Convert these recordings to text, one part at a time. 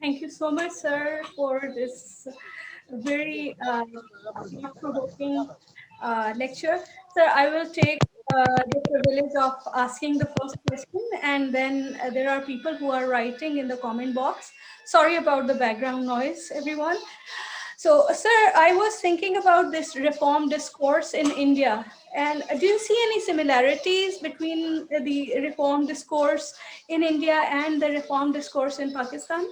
Thank you so much, sir, for this very thought-provoking lecture. Sir, I will take the privilege of asking the first question, and then there are people who are writing in the comment box. Sorry about the background noise, everyone. So, sir, I was thinking about this reform discourse in India. And do you see any similarities between the reform discourse in India and the reform discourse in Pakistan?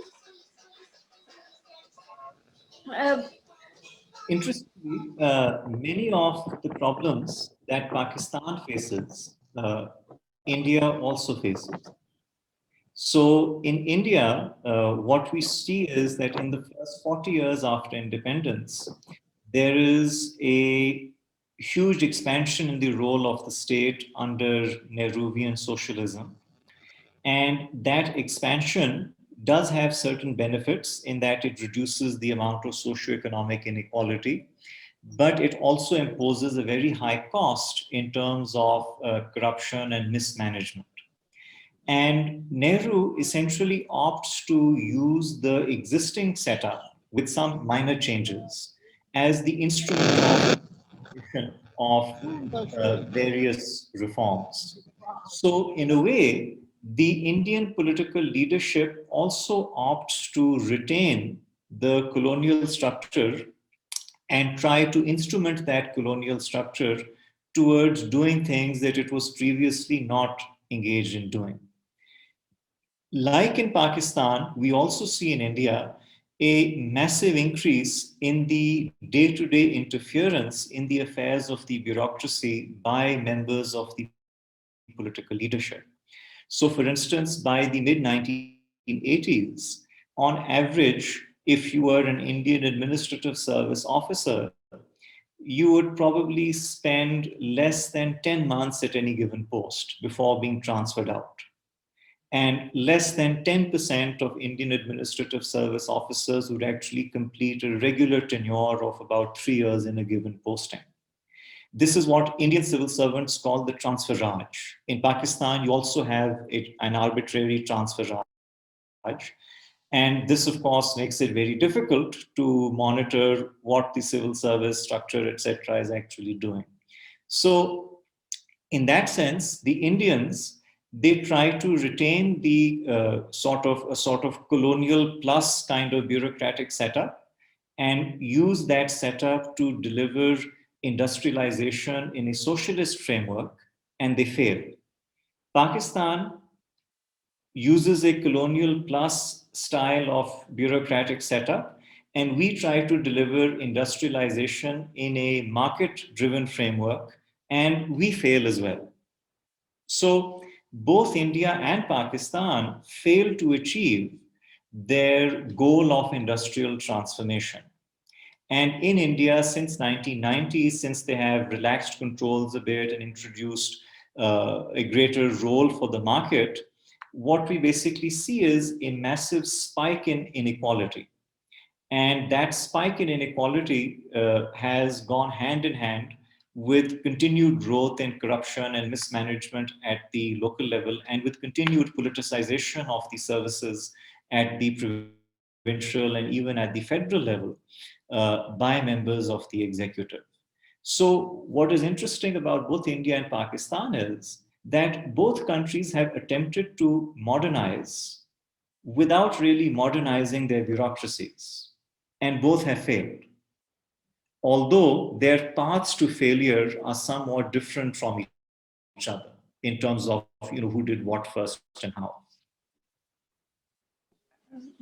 Uh, Interestingly, many of the problems that Pakistan faces, India also faces. So in India, what we see is that in the first 40 years after independence, there is a huge expansion in the role of the state under Nehruvian socialism. And that expansion does have certain benefits in that it reduces the amount of socioeconomic inequality, but it also imposes a very high cost in terms of corruption and mismanagement. And Nehru essentially opts to use the existing setup with some minor changes as the instrument of various reforms. So, in a way, the Indian political leadership also opts to retain the colonial structure and try to instrument that colonial structure towards doing things that it was previously not engaged in doing. Like in Pakistan, we also see in India a massive increase in the day to day interference in the affairs of the bureaucracy by members of the political leadership. So, for instance, by the mid 1980s, on average, if you were an Indian Administrative Service officer, you would probably spend less than 10 months at any given post before being transferred out. And less than 10% of Indian Administrative Service officers would actually complete a regular tenure of about 3 years in a given posting. This is what Indian civil servants call the transfer raj. In Pakistan, you also have an arbitrary transfer raj. And this, of course, makes it very difficult to monitor what the civil service structure, etc., is actually doing. So, in that sense, the Indians, they try to retain the sort of colonial plus kind of bureaucratic setup and use that setup to deliver industrialization in a socialist framework, and they fail. Pakistan uses a colonial plus style of bureaucratic setup, and we try to deliver industrialization in a market driven framework, and we fail as well. So both India and Pakistan failed to achieve their goal of industrial transformation. And in India, since 1990, since they have relaxed controls a bit and introduced a greater role for the market, what we basically see is a massive spike in inequality. And that spike in inequality has gone hand in hand with continued growth in corruption and mismanagement at the local level, and with continued politicization of the services at the provincial and even at the federal level by members of the executive. So, what is interesting about both India and Pakistan is that both countries have attempted to modernize without really modernizing their bureaucracies, and both have failed. Although their paths to failure are somewhat different from each other in terms of who did what first and how.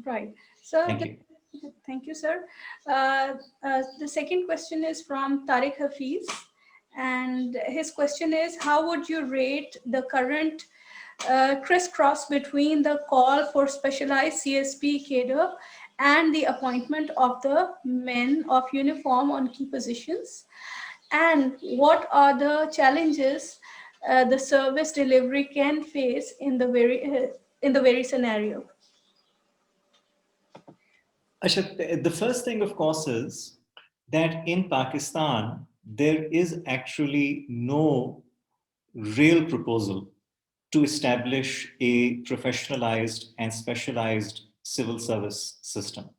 right. Thank So, you. thank you, sir. The second question is from Tariq Hafiz. And his question is, how would you rate the current crisscross between the call for specialized CSP cadre and the appointment of the men of uniform on key positions? And what are the challenges the service delivery can face in the very scenario? Asha, the first thing, of course, is that in Pakistan, there is actually no real proposal to establish a professionalized and specialized civil service system.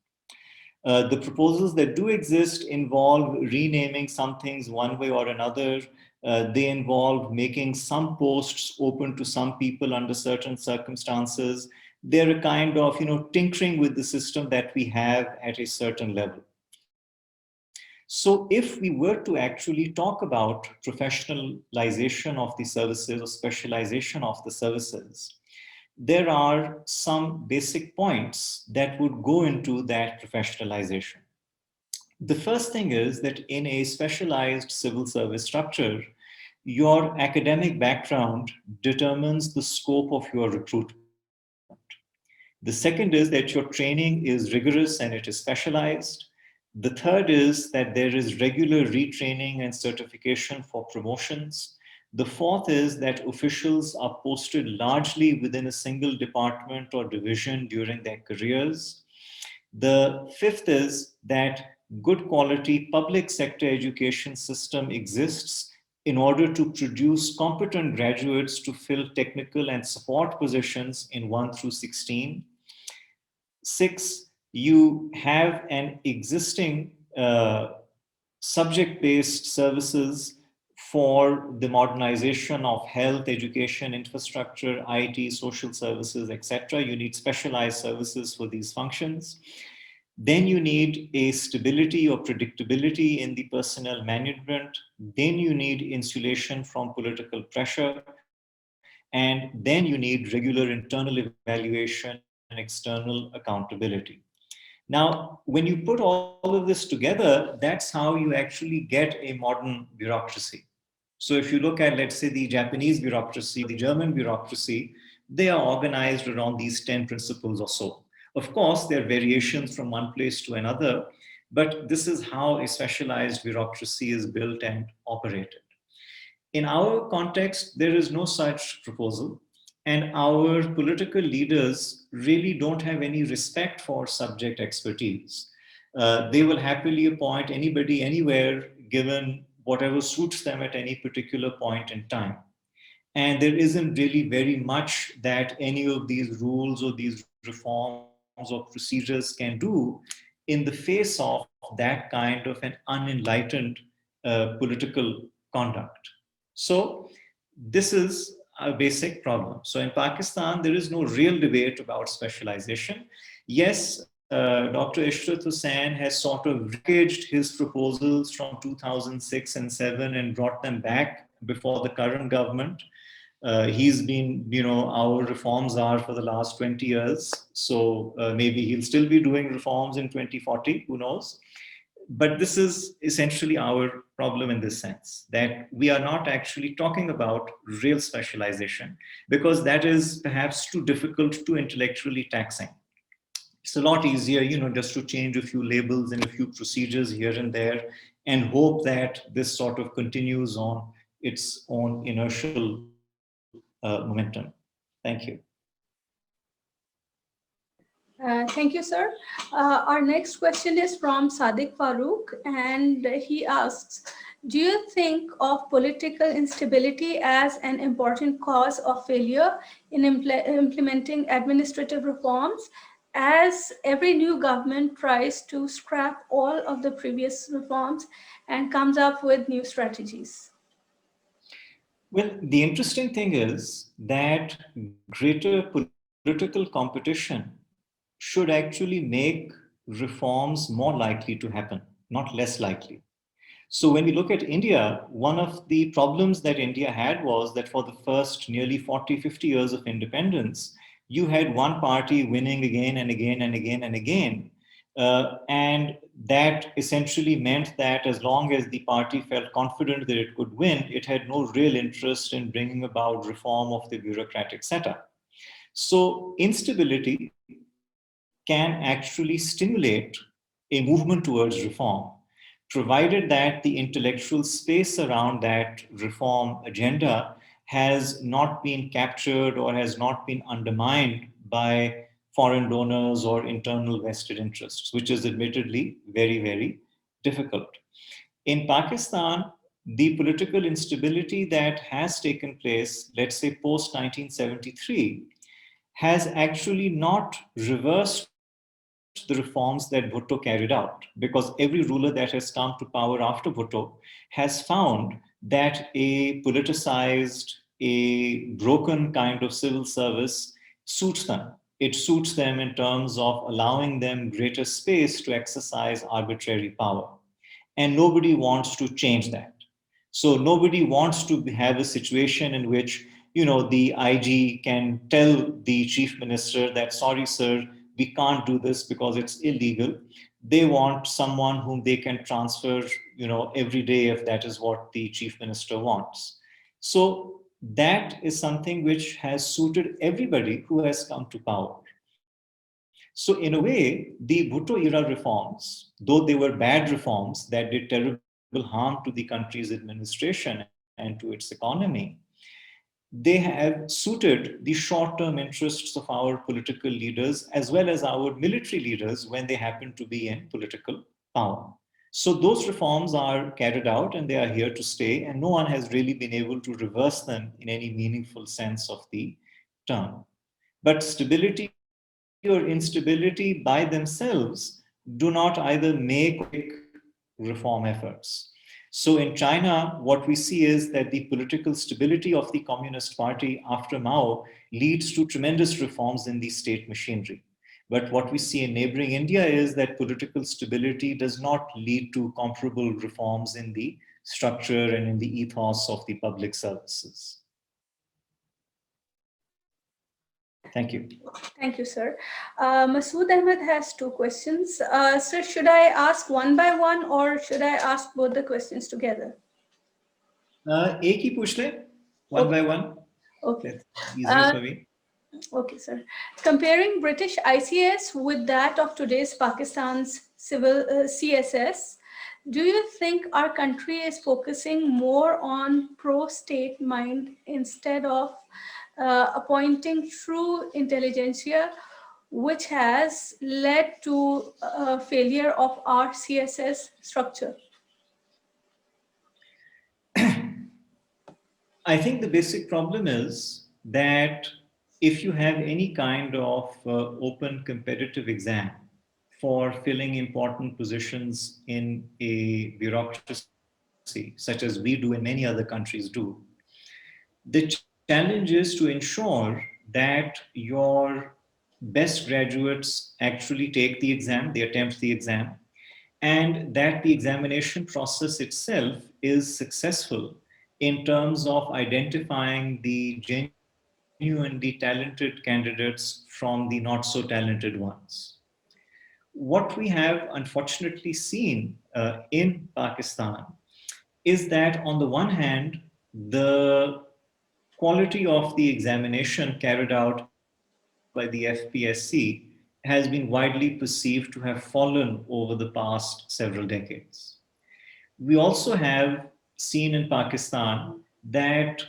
The proposals that do exist involve renaming some things one way or another. They involve making some posts open to some people under certain circumstances. They're a kind of, tinkering with the system that we have at a certain level. So if we were to actually talk about professionalization of the services or specialization of the services, there are some basic points that would go into that professionalization. The first thing is that in a specialized civil service structure, your academic background determines the scope of your recruitment. The second is that your training is rigorous and it is specialized. The third is that there is regular retraining and certification for promotions. The fourth is that officials are posted largely within a single department or division during their careers. The fifth is that good quality public sector education system exists in order to produce competent graduates to fill technical and support positions in 1 through 16. Six, you have an existing subject-based services for the modernization of health, education, infrastructure, IT, social services, etc. You need specialized services for these functions. Then you need a stability or predictability in the personnel management. Then you need insulation from political pressure. And then you need regular internal evaluation and external accountability. Now, when you put all of this together, that's how you actually get a modern bureaucracy. So if you look at, let's say, the Japanese bureaucracy or the German bureaucracy, they are organized around these 10 principles or so. Of course, there are variations from one place to another, but this is how a specialized bureaucracy is built and operated. In our context, there is no such proposal, and our political leaders really don't have any respect for subject expertise. They will happily appoint anybody anywhere given whatever suits them at any particular point in time. And there isn't really very much that any of these rules or these reforms or procedures can do in the face of that kind of an unenlightened political conduct. So, this is a basic problem. So, in Pakistan, there is no real debate about specialization. Yes, Dr. Ishrat Hussain has sort of repackaged his proposals from 2006 and 7 and brought them back before the current government. He's been, our reforms are for the last 20 years. So maybe he'll still be doing reforms in 2040, who knows? But this is essentially our problem in this sense, that we are not actually talking about real specialization because that is perhaps too difficult, too intellectually taxing. It's a lot easier, just to change a few labels and a few procedures here and there and hope that this sort of continues on its own inertial momentum. Thank you. Thank you, sir. Our next question is from Sadiq Farooq, and he asks, do you think of political instability as an important cause of failure in implementing administrative reforms, as every new government tries to scrap all of the previous reforms and comes up with new strategies? Well, the interesting thing is that greater political competition should actually make reforms more likely to happen, not less likely. So when we look at India, one of the problems that India had was that for the first nearly 40, 50 years of independence, you had one party winning again and again and again and again. And that essentially meant that as long as the party felt confident that it could win, it had no real interest in bringing about reform of the bureaucratic setup. So instability can actually stimulate a movement towards reform, provided that the intellectual space around that reform agenda has not been captured or has not been undermined by foreign donors or internal vested interests, which is admittedly very, very difficult. In Pakistan, the political instability that has taken place, let's say post 1973, has actually not reversed the reforms that Bhutto carried out, because every ruler that has come to power after Bhutto has found that a politicized, a broken kind of civil service suits them. It suits them in terms of allowing them greater space to exercise arbitrary power. And nobody wants to change that. So nobody wants to have a situation in which, the IG can tell the chief minister that, sorry, sir, we can't do this because it's illegal. They want someone whom they can transfer, every day if that is what the chief minister wants. So that is something which has suited everybody who has come to power. So in a way, the Bhutto era reforms, though they were bad reforms that did terrible harm to the country's administration and to its economy, they have suited the short-term interests of our political leaders as well as our military leaders when they happen to be in political power. So those reforms are carried out and they are here to stay, and no one has really been able to reverse them in any meaningful sense of the term. But stability or instability by themselves do not either make or break reform efforts. So in China, what we see is that the political stability of the Communist Party after Mao leads to tremendous reforms in the state machinery. But what we see in neighboring India is that political stability does not lead to comparable reforms in the structure and in the ethos of the public services. Thank you. Thank you, sir. Masood Ahmed has two questions. Sir, should I ask one by one or should I ask both the questions together? एक ही पूछ ले, one by one. Okay. That's easier for me. Okay, sir. Comparing British ICS with that of today's Pakistan's civil CSS, do you think our country is focusing more on pro-state mind instead of appointing true intelligentsia, which has led to failure of our CSS structure? I think the basic problem is that if you have any kind of open competitive exam for filling important positions in a bureaucracy, such as we do and many other countries do, the challenge is to ensure that your best graduates actually take the exam, they attempt the exam, and that the examination process itself is successful in terms of identifying the genuinely talented candidates from the not so talented ones. What we have unfortunately seen in Pakistan is that, on the one hand, the quality of the examination carried out by the FPSC has been widely perceived to have fallen over the past several decades. We also have seen in Pakistan that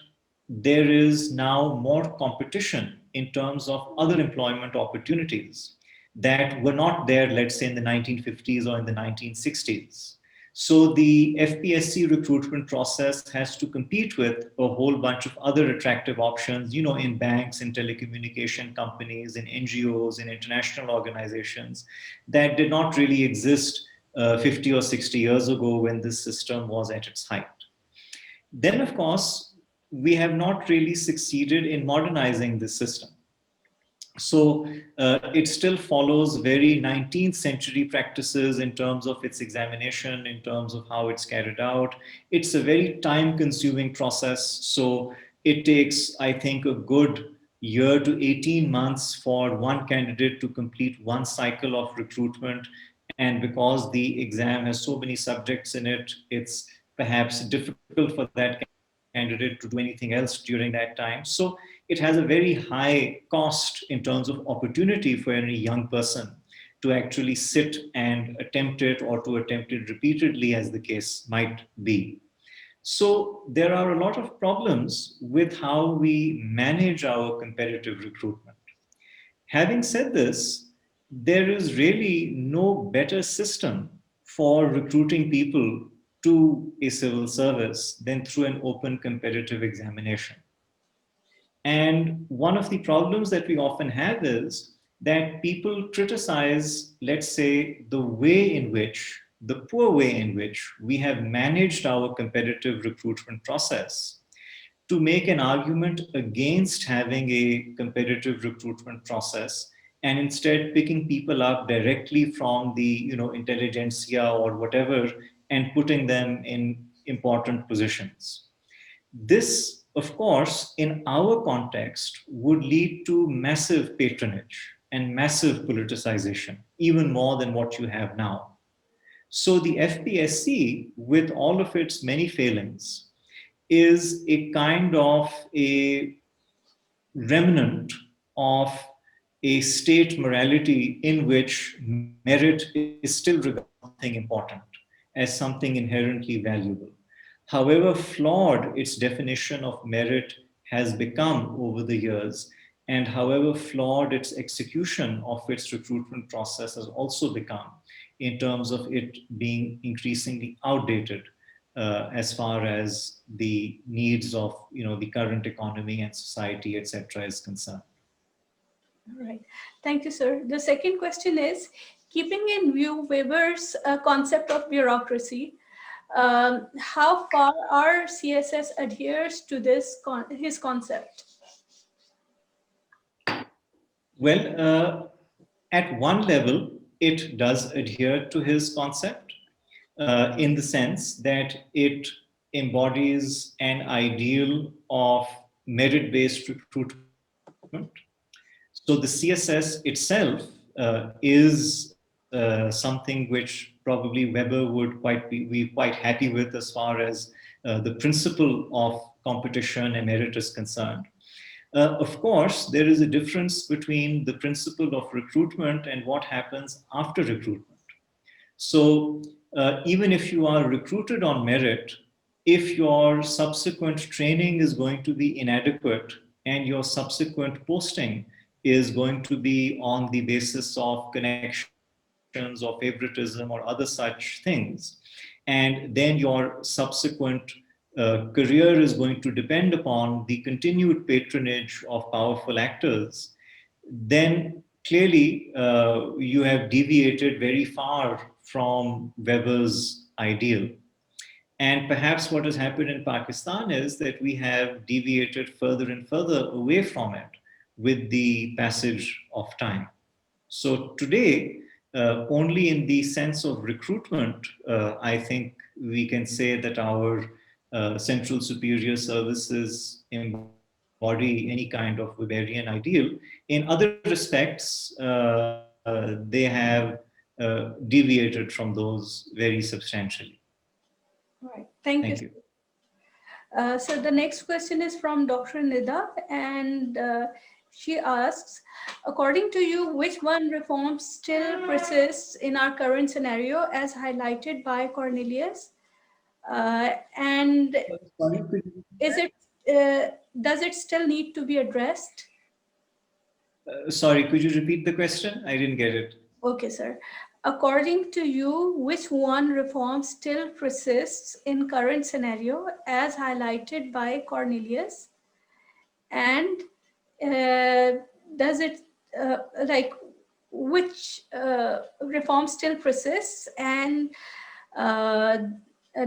there is now more competition in terms of other employment opportunities that were not there, let's say, in the 1950s or in the 1960s. So the FPSC recruitment process has to compete with a whole bunch of other attractive options, in banks, in telecommunication companies, in NGOs, in international organizations that did not really exist 50 or 60 years ago when this system was at its height. Then, of course, we have not really succeeded in modernizing this system. So it still follows very 19th century practices in terms of its examination, in terms of how it's carried out. It's a very time consuming process. So it takes, I think, a good year to 18 months for one candidate to complete one cycle of recruitment. And because the exam has so many subjects in it, it's perhaps difficult for that candidate to do anything else during that time. So it has a very high cost in terms of opportunity for any young person to actually sit and attempt it, or to attempt it repeatedly, as the case might be. So there are a lot of problems with how we manage our competitive recruitment. Having said this, there is really no better system for recruiting people to a civil service than through an open competitive examination. And one of the problems that we often have is that people criticize, let's say, the way in which, the poor way in which we have managed our competitive recruitment process to make an argument against having a competitive recruitment process and instead picking people up directly from the intelligentsia or whatever and putting them in important positions. This, of course, in our context, would lead to massive patronage and massive politicization, even more than what you have now. So the FPSC, with all of its many failings, is a kind of a remnant of a state morality in which merit is still regarded as something important, as something inherently valuable. However flawed its definition of merit has become over the years, and however flawed its execution of its recruitment process has also become in terms of it being increasingly outdated as far as the needs of the current economy and society, etc., is concerned. All right. Thank you, sir. The second question is, keeping in view Weber's concept of bureaucracy, how far our CSS adheres to his concept? Well, at one level, it does adhere to his concept in the sense that it embodies an ideal of merit based recruitment. So the CSS itself is something which probably Weber would be quite happy with as far as the principle of competition and merit is concerned. Of course, there is a difference between the principle of recruitment and what happens after recruitment. So, even if you are recruited on merit, if your subsequent training is going to be inadequate and your subsequent posting is going to be on the basis of connections or favoritism or other such things, and then your subsequent career is going to depend upon the continued patronage of powerful actors, then clearly you have deviated very far from Weber's ideal. And perhaps what has happened in Pakistan is that we have deviated further and further away from it with the passage of time. So today, only in the sense of recruitment, I think we can say that our central superior services embody any kind of Weberian ideal. In other respects, they have deviated from those very substantially. All right. Thank Thank you. you. So the next question is from Dr. Nida, and she asks, according to you, which one reform still persists in our current scenario as highlighted by Cornelius? And Sorry, could you is it does it still need to be addressed? sorry, could you repeat the question? I didn't get it. Okay, sir. According to you, which one reform still persists in current scenario as highlighted by Cornelius? And uh, does it like which reform still persists, and uh,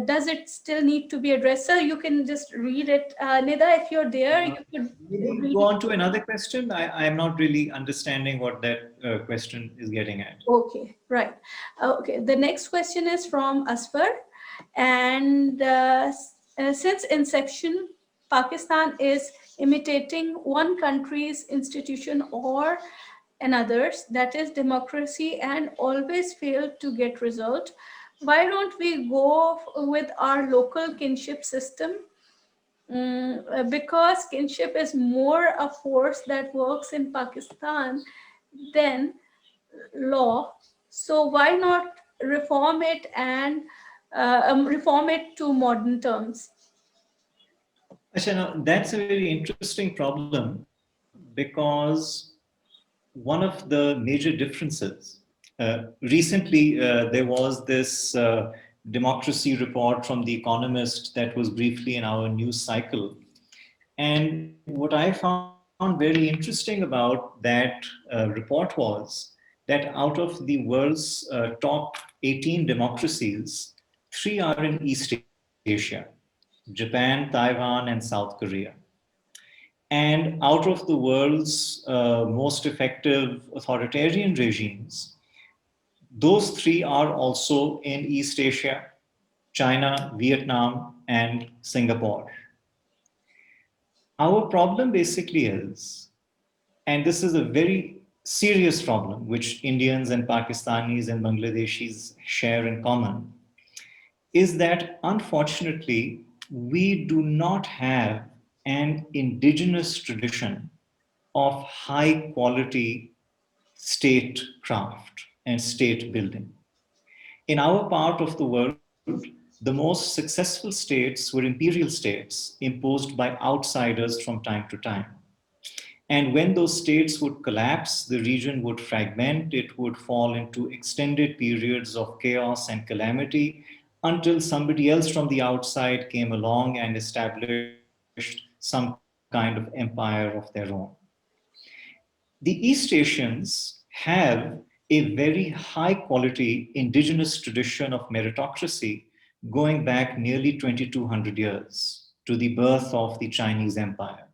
does it still need to be addressed? Sir, you can just read it. Nida, if you're there, you could Maybe read go it. on to another question. I'm not really understanding what that question is getting at. Okay, right. Okay, the next question is from Asfar. And since inception, Pakistan is imitating one country's institution or another's, that is democracy, and always fail to get result. Why don't we go with our local kinship system? Because kinship is more a force that works in Pakistan than law. So why not reform it and reform it to modern terms? Achha, now, that's a very interesting problem because one of the major differences, recently there was this democracy report from The Economist that was briefly in our news cycle. And what I found found very interesting about that report was that out of the world's top 18 democracies, three are in East Asia: Japan, Taiwan, and South Korea. And out of the world's most effective authoritarian regimes, those three are also in East Asia: China, Vietnam, and Singapore. Our problem basically is, and this is a very serious problem which Indians and Pakistanis and Bangladeshis share in common, is that unfortunately we do not have an indigenous tradition of high quality statecraft and state building. In our part of the world, the most successful states were imperial states imposed by outsiders from time to time. And when those states would collapse, the region would fragment, it would fall into extended periods of chaos and calamity until somebody else from the outside came along and established some kind of empire of their own. The East Asians have a very high quality indigenous tradition of meritocracy going back nearly 2200 years to the birth of the Chinese Empire.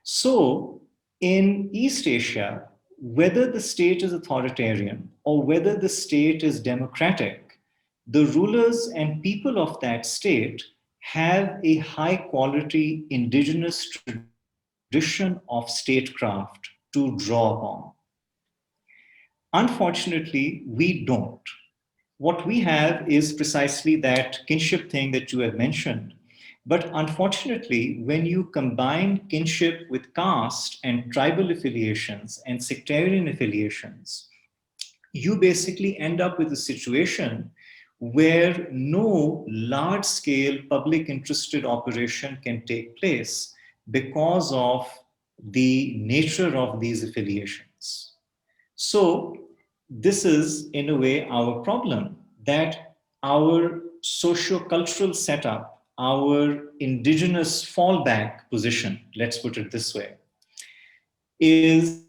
So, in East Asia, whether the state is authoritarian or whether the state is democratic, the rulers and people of that state have a high quality indigenous tradition of statecraft to draw upon. Unfortunately, we don't. What we have is precisely that kinship thing that you have mentioned. But unfortunately, when you combine kinship with caste and tribal affiliations and sectarian affiliations, you basically end up with a situation where no large scale public interested operation can take place because of the nature of these affiliations. So, this is in a way our problem, that our socio-cultural setup, our indigenous fallback position, let's put it this way, is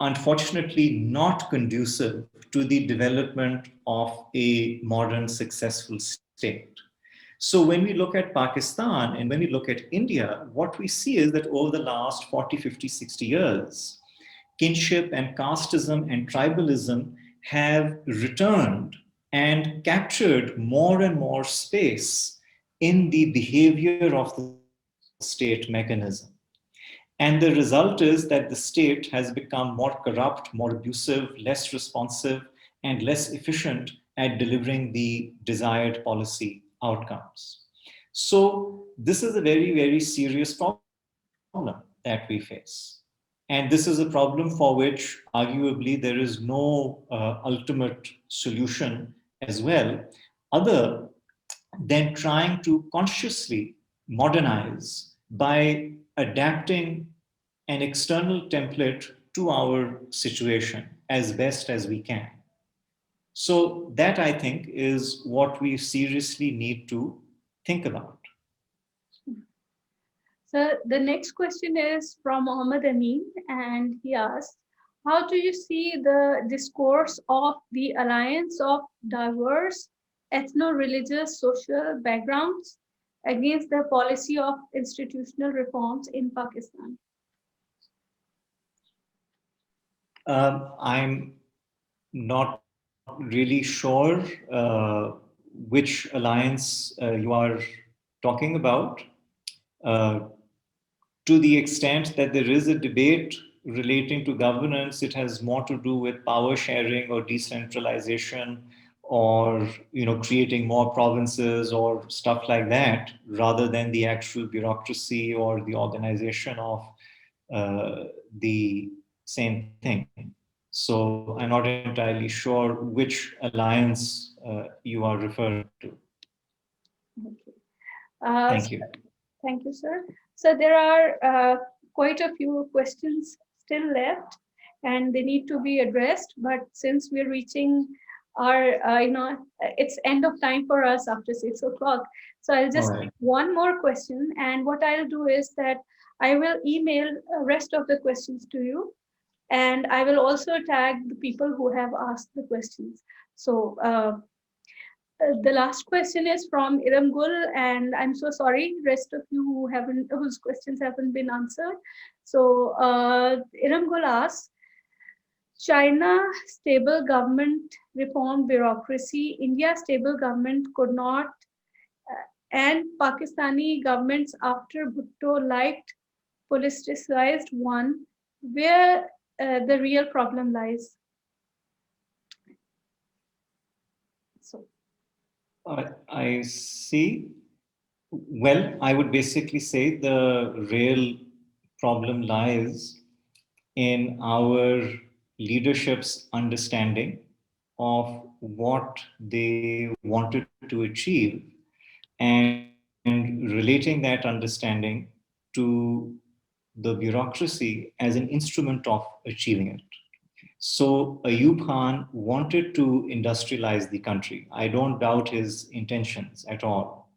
unfortunately not conducive to the development of a modern successful state. So when we look at Pakistan and when we look at India, what we see is that over the last 40, 50, 60 years, kinship and casteism and tribalism have returned and captured more and more space in the behavior of the state mechanism. And the result is that the state has become more corrupt, more abusive, less responsive, and less efficient at delivering the desired policy outcomes. So, this is a very, very serious problem that we face. And this is a problem for which, arguably, there is no ultimate solution as well, other than trying to consciously modernize by adapting an external template to our situation as best as we can. So, that I think is what we seriously need to think about. So the next question is from Mohammed Amin, and he asks, how do you see the discourse of the alliance of diverse ethno-religious social backgrounds against the policy of institutional reforms in Pakistan? I'm not really sure which alliance you are talking about. Uh, to the extent that there is a debate relating to governance, it has more to do with power sharing or decentralization, or creating more provinces or stuff like that, rather than the actual bureaucracy or the organization of the same thing. So I'm not entirely sure which alliance you are referring to. Okay. Uh, Thank you. Thank you, sir. So there are quite a few questions still left, and they need to be addressed. But since we're reaching our, it's end of time for us after 6 o'clock. So I'll All just right. take one more question, and what I'll do is that I will email rest of the questions to you, and I will also tag the people who have asked the questions. So the last question is from Iram Gul, and I'm so sorry, rest of you who haven't, whose questions haven't been answered. So Iram Gul asks, China stable government reform bureaucracy, India stable government could not, and Pakistani governments after Bhutto liked politicized one, where the real problem lies. So, I see. Well, I would basically say the real problem lies in our leadership's understanding of what they wanted to achieve and relating that understanding to the bureaucracy as an instrument of achieving it. So Ayub Khan wanted to industrialize the country. I don't doubt his intentions at all.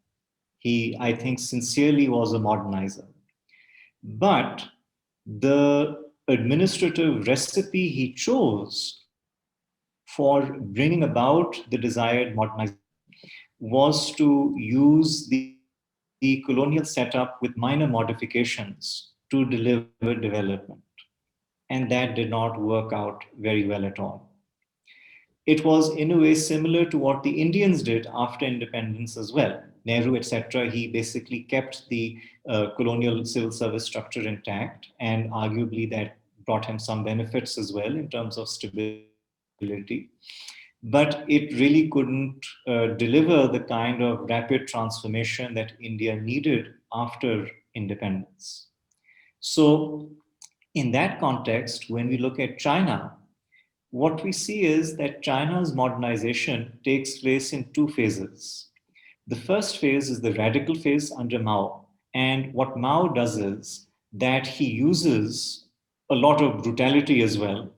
He, I think, sincerely was a modernizer. But the administrative recipe he chose for bringing about the desired modernization was to use the colonial setup with minor modifications to deliver development. And that did not work out very well at all. It was, in a way, similar to what the Indians did after independence as well. Nehru, etc., he basically kept the colonial civil service structure intact, and arguably that brought him some benefits as well in terms of stability. But it really couldn't deliver the kind of rapid transformation that India needed after independence. So, in that context, when we look at China, what we see is that China's modernization takes place in two phases. The first phase is the radical phase under Mao. And what Mao does is that he uses a lot of brutality as well,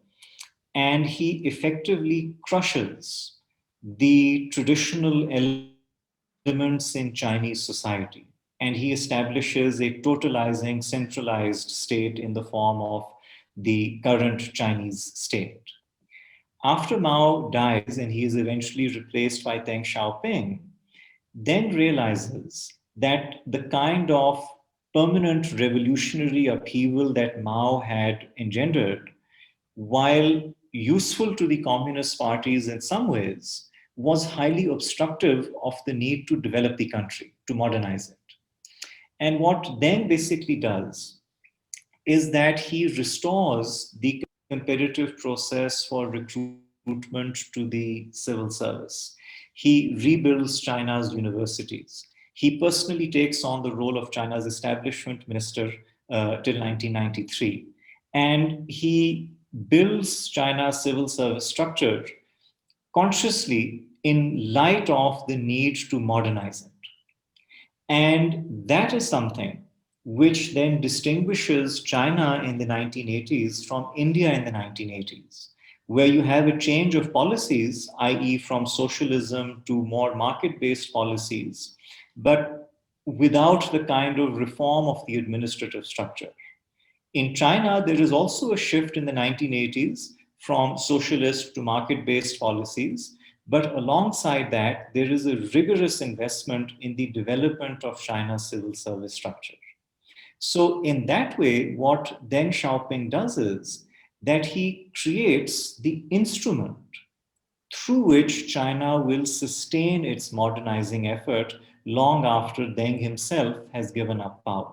and he effectively crushes the traditional elements in Chinese society. And he establishes a totalizing, centralized state in the form of the current Chinese state. After Mao dies and he is eventually replaced by Deng Xiaoping, then realizes that the kind of permanent revolutionary upheaval that Mao had engendered, while useful to the Communist parties in some ways, was highly obstructive of the need to develop the country, to modernize it. And what Deng basically does is that he restores the competitive process for recruitment to the civil service. He rebuilds China's universities. He personally takes on the role of China's establishment minister till 1993. And he builds China's civil service structure consciously in light of the need to modernize it. And that is something which then distinguishes China in the 1980s from India in the 1980s, where you have a change of policies, i.e., from socialism to more market based policies, but without the kind of reform of the administrative structure. In China, there is also a shift in the 1980s from socialist to market based policies. But alongside that, there is a rigorous investment in the development of China's civil service structure. So, in that way, what Deng Xiaoping does is that he creates the instrument through which China will sustain its modernizing effort long after Deng himself has given up power.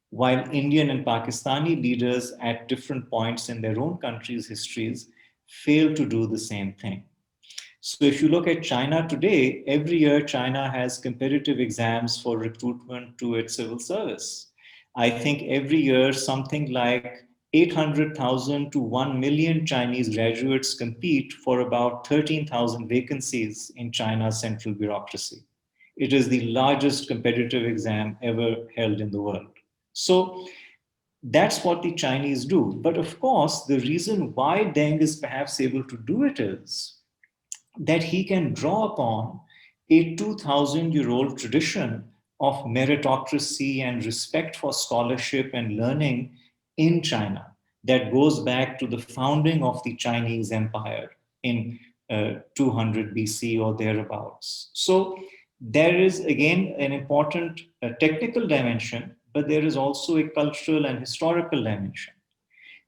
While Indian and Pakistani leaders at different points in their own countries' histories fail to do the same thing. So, if you look at China today, every year China has competitive exams for recruitment to its civil service. I think every year something like 800,000 to 1 million Chinese graduates compete for about 13,000 vacancies in China's central bureaucracy. It is the largest competitive exam ever held in the world. So that's what the Chinese do. But of course, the reason why Deng is perhaps able to do it is that he can draw upon a 2,000-year-old tradition of meritocracy and respect for scholarship and learning in China that goes back to the founding of the Chinese Empire in 200 BC or thereabouts. So there is again an important technical dimension, but there is also a cultural and historical dimension.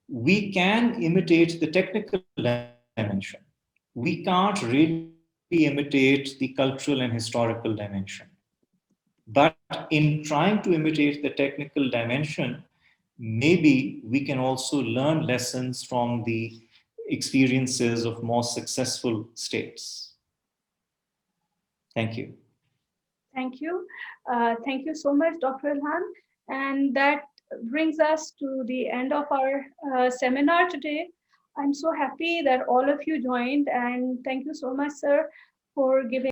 We can imitate the technical dimension. We can't really imitate the cultural and historical dimension. But in trying to imitate the technical dimension, maybe we can also learn lessons from the experiences of more successful states. Thank you. Thank you. Thank you so much, Dr. Ilhan. And that brings us to the end of our seminar today. I'm so happy that all of you joined, and thank you so much, sir, for giving